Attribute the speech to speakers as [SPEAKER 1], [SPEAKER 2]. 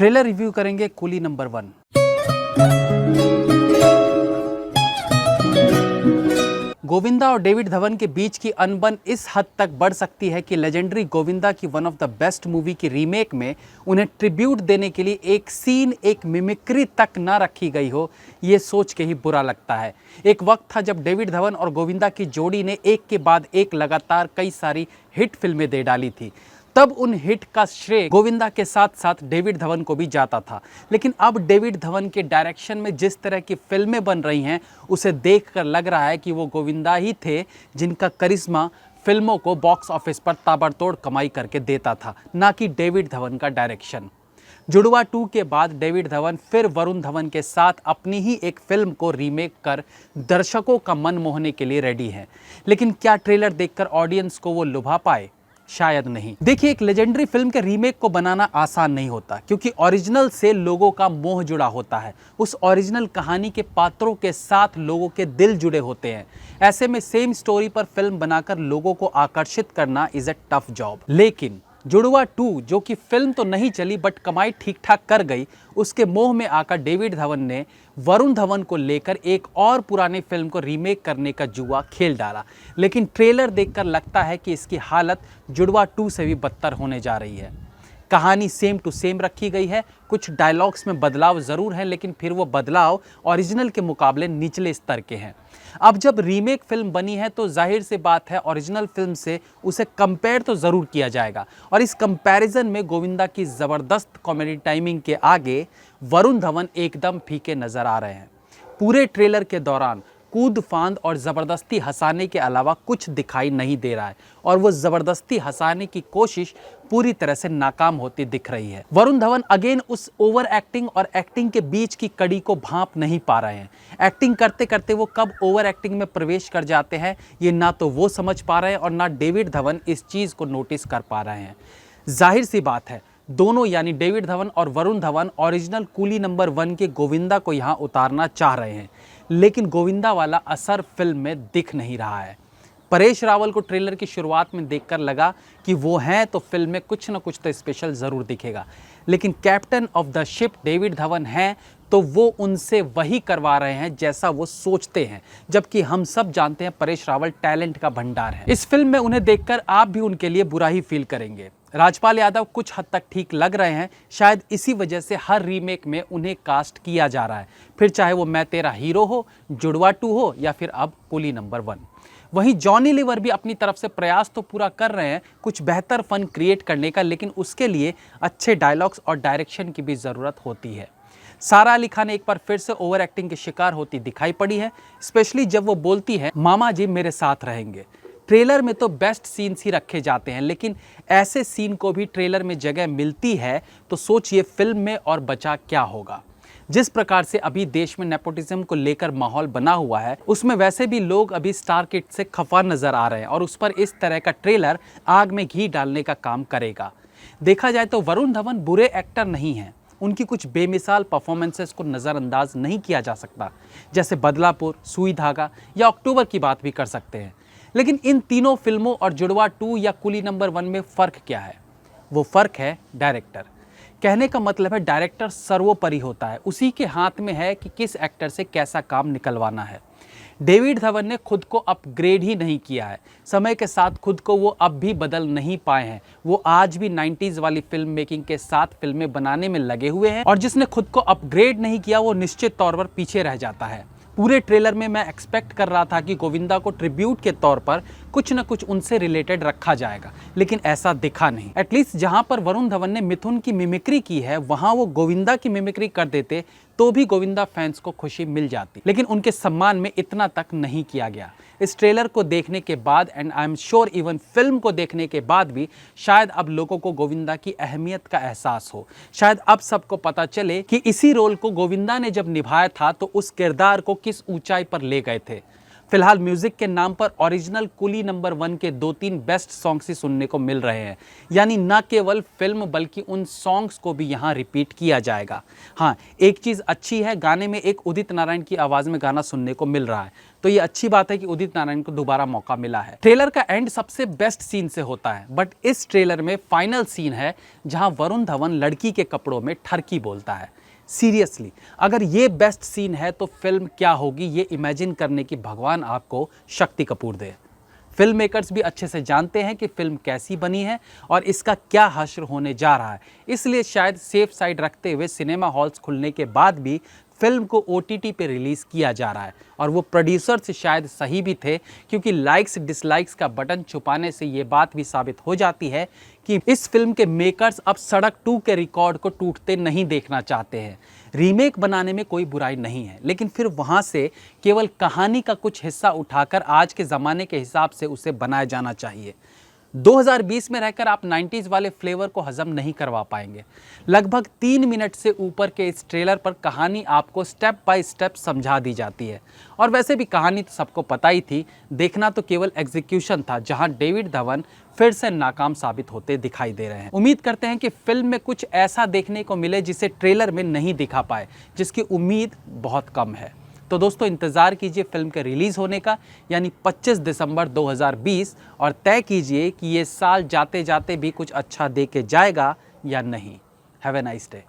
[SPEAKER 1] Trailer review करेंगे coolie number 1। Govinda और David Dhawan के बीच की अनबन इस हद तक बढ़ सकती है कि लेजेंडरी गोविंदा की one of the best movie की रीमेक में उन्हें ट्रिब्यूट देने के लिए एक सीन, एक मिमिक्री तक ना रखी गई हो, ये सोच के ही बुरा लगता है। एक वक्त था जब डेविड धवन और गोविंदा की जोड़ी ने एक के बाद एक लगातार कई सारी हिट फिल्में दे डाली थी। तब उन हिट का श्रेय गोविंदा के साथ साथ डेविड धवन को भी जाता था। लेकिन अब डेविड धवन के डायरेक्शन में जिस तरह की फिल्में बन रही हैं, उसे देखकर लग रहा है कि वो गोविंदा ही थे जिनका करिश्मा फिल्मों को बॉक्स ऑफिस पर ताबड़तोड़ कमाई करके देता था, ना कि डेविड धवन का डायरेक्शन। जुड़वा 2 के बाद डेविड धवन फिर वरुण धवन के साथ अपनी ही एक फिल्म को रीमेक कर दर्शकों का मन मोहने के लिए रेडी हैं। लेकिन क्या ट्रेलर देखकर ऑडियंस को वो लुभा पाए? शायद नहीं। देखिए, एक लेजेंडरी फिल्म के रीमेक को बनाना आसान नहीं होता, क्योंकि ओरिजिनल से लोगों का मोह जुड़ा होता है। उस ओरिजिनल कहानी के पात्रों के साथ लोगों के दिल जुड़े होते हैं। ऐसे में सेम स्टोरी पर फिल्म बनाकर लोगों को आकर्षित करना इज अ टफ जॉब। लेकिन जुड़वा 2, जो कि फिल्म तो नहीं चली बट कमाई ठीक ठाक कर गई, उसके मोह में आकर डेविड धवन ने वरुण धवन को लेकर एक और पुरानी फिल्म को रीमेक करने का जुआ खेल डाला। लेकिन ट्रेलर देखकर लगता है कि इसकी हालत जुड़वा 2 से भी बदतर होने जा रही है। कहानी सेम टू सेम रखी गई है, कुछ डायलॉग्स में बदलाव ज़रूर है, लेकिन फिर वो बदलाव ओरिजिनल के मुकाबले निचले स्तर के हैं। अब जब रीमेक फिल्म बनी है तो जाहिर सी बात है ओरिजिनल फिल्म से उसे कंपेयर तो ज़रूर किया जाएगा, और इस कंपैरिजन में गोविंदा की ज़बरदस्त कॉमेडी टाइमिंग के आगे वरुण धवन एकदम फीके नज़र आ रहे हैं। पूरे ट्रेलर के दौरान कूद फांद और ज़बरदस्ती हंसाने के अलावा कुछ दिखाई नहीं दे रहा है, और वो ज़बरदस्ती हंसाने की कोशिश पूरी तरह से नाकाम होती दिख रही है। वरुण धवन अगेन उस ओवर एक्टिंग और एक्टिंग के बीच की कड़ी को भांप नहीं पा रहे हैं। एक्टिंग करते करते वो कब ओवर एक्टिंग में प्रवेश कर जाते हैं, ये ना तो वो समझ पा रहे हैं और ना डेविड धवन इस चीज़ को नोटिस कर पा रहे हैं। जाहिर सी बात है, दोनों यानी डेविड धवन और Varun Dhawan original coolie number 1 के गोविंदा को यहाँ उतारना चाह रहे हैं, लेकिन गोविंदा वाला असर फिल्म में दिख नहीं रहा है। परेश रावल को ट्रेलर की शुरुआत में देखकर लगा कि वो हैं तो फिल्म में कुछ न कुछ तो स्पेशल ज़रूर दिखेगा, लेकिन captain of the ship David Dhawan हैं तो वो उनसे वही करवा रहे हैं जैसा वो सोचते हैं, जबकि हम सब जानते हैं परेश रावल टैलेंट का भंडार है। इस फिल्म में उन्हें देखकर आप भी उनके लिए बुरा ही फील करेंगे। राजपाल यादव कुछ हद तक ठीक लग रहे हैं, शायद इसी वजह से हर रीमेक में उन्हें कास्ट किया जा रहा है, फिर चाहे वो मैं तेरा हीरो हो, जुड़वा 2 हो या फिर अब कूली नंबर 1। वहीं जॉनी लीवर भी अपनी तरफ से प्रयास तो पूरा कर रहे हैं कुछ बेहतर फन क्रिएट करने का, लेकिन उसके लिए अच्छे डायलॉग्स और डायरेक्शन की भी ज़रूरत होती है। सारा अली खान एक बार फिर से ओवर एक्टिंग के शिकार होती दिखाई पड़ी है, स्पेशली जब वो बोलती है मामा जी मेरे साथ रहेंगे। ट्रेलर में तो बेस्ट सीन्स ही रखे जाते हैं, लेकिन ऐसे सीन को भी ट्रेलर में जगह मिलती है तो सोचिए फिल्म में और बचा क्या होगा। जिस प्रकार से अभी देश में नेपोटिज्म को लेकर माहौल बना हुआ है, उसमें वैसे भी लोग अभी स्टार किड से खफा नजर आ रहे हैं, और उस पर इस तरह का ट्रेलर आग में घी डालने का काम करेगा। देखा जाए तो वरुण धवन बुरे एक्टर नहीं हैं, उनकी कुछ बेमिसाल परफॉर्मेंसेस को नज़रअंदाज नहीं किया जा सकता, जैसे बदलापुर, सुई धागा या अक्टूबर की बात भी कर सकते हैं। लेकिन इन तीनों फिल्मों और जुड़वा 2 या कूली नंबर 1 में फ़र्क क्या है? वो फ़र्क है डायरेक्टर। कहने का मतलब है डायरेक्टर सर्वोपरि होता है, उसी के हाथ में है कि किस एक्टर से कैसा काम निकलवाना है। डेविड धवन ने खुद को अपग्रेड ही नहीं किया है, समय के साथ खुद को वो अब भी बदल नहीं पाए हैं। वो आज भी 90s वाली फिल्म मेकिंग के साथ फिल्में बनाने में लगे हुए हैं, और जिसने खुद को अपग्रेड नहीं किया वो निश्चित तौर पर पीछे रह जाता है। पूरे ट्रेलर में मैं एक्सपेक्ट कर रहा था कि गोविंदा को ट्रिब्यूट के तौर पर कुछ न कुछ उनसे रिलेटेड रखा जाएगा, लेकिन ऐसा दिखा नहीं। एटलीस्ट जहां पर वरुण धवन ने मिथुन की मिमिक्री की है, वहां वो गोविंदा की मिमिक्री कर देते तो भी गोविंदा फैंस को खुशी मिल जाती, लेकिन उनके सम्मान में इतना तक नहीं किया गया। इस ट्रेलर को देखने के बाद and I am sure even film को देखने के बाद भी शायद अब लोगों को गोविंदा की अहमियत का एहसास हो। शायद अब सबको पता चले कि इसी रोल को गोविंदा ने जब निभाया था तो उस किरदार को किस ऊंचाई पर ले गए थे। फिलहाल म्यूजिक के नाम पर ओरिजिनल कुली नंबर 1 के 2-3 बेस्ट सॉन्ग्स ही सुनने को मिल रहे हैं, यानी न केवल फिल्म बल्कि उन सॉन्ग्स को भी यहाँ रिपीट किया जाएगा। हाँ, एक चीज़ अच्छी है, गाने में एक उदित नारायण की आवाज़ में गाना सुनने को मिल रहा है, तो ये अच्छी बात है कि उदित नारायण को दोबारा मौका मिला है। ट्रेलर का एंड सबसे बेस्ट सीन से होता है, बट इस ट्रेलर में फाइनल सीन है जहां वरुण धवन लड़की के कपड़ों में ठरकी बोलता है। सीरियसली, अगर ये बेस्ट सीन है तो फिल्म क्या होगी, ये इमेजिन करने की भगवान आपको शक्ति कपूर दे। फिल्म मेकर्स भी अच्छे से जानते हैं कि फिल्म कैसी बनी है और इसका क्या हश्र होने जा रहा है, इसलिए शायद सेफ साइड रखते हुए सिनेमा हॉल्स खुलने के बाद भी फिल्म को OTT पे रिलीज़ किया जा रहा है। और वो प्रोड्यूसर्स शायद सही भी थे, क्योंकि लाइक्स डिसलाइक्स का बटन छुपाने से ये बात भी साबित हो जाती है कि इस फिल्म के मेकर्स अब सड़क 2 के रिकॉर्ड को टूटते नहीं देखना चाहते हैं। रीमेक बनाने में कोई बुराई नहीं है, लेकिन फिर वहाँ से केवल कहानी का कुछ हिस्सा उठाकर आज के ज़माने के हिसाब से उसे बनाया जाना चाहिए। 2020 में रहकर आप 90s वाले फ्लेवर को हजम नहीं करवा पाएंगे। लगभग 3 मिनट से ऊपर के इस ट्रेलर पर कहानी आपको स्टेप बाय स्टेप समझा दी जाती है, और वैसे भी कहानी तो सबको पता ही थी, देखना तो केवल एग्जीक्यूशन था जहां डेविड धवन फिर से नाकाम साबित होते दिखाई दे रहे हैं। उम्मीद करते हैं कि फिल्म में कुछ ऐसा देखने को मिले जिसे ट्रेलर में नहीं दिखा पाए, जिसकी उम्मीद बहुत कम है। तो दोस्तों, इंतज़ार कीजिए फिल्म के रिलीज़ होने का, यानी 25 दिसंबर 2020, और तय कीजिए कि ये साल जाते जाते भी कुछ अच्छा दे के जाएगा या नहीं। Have a nice day.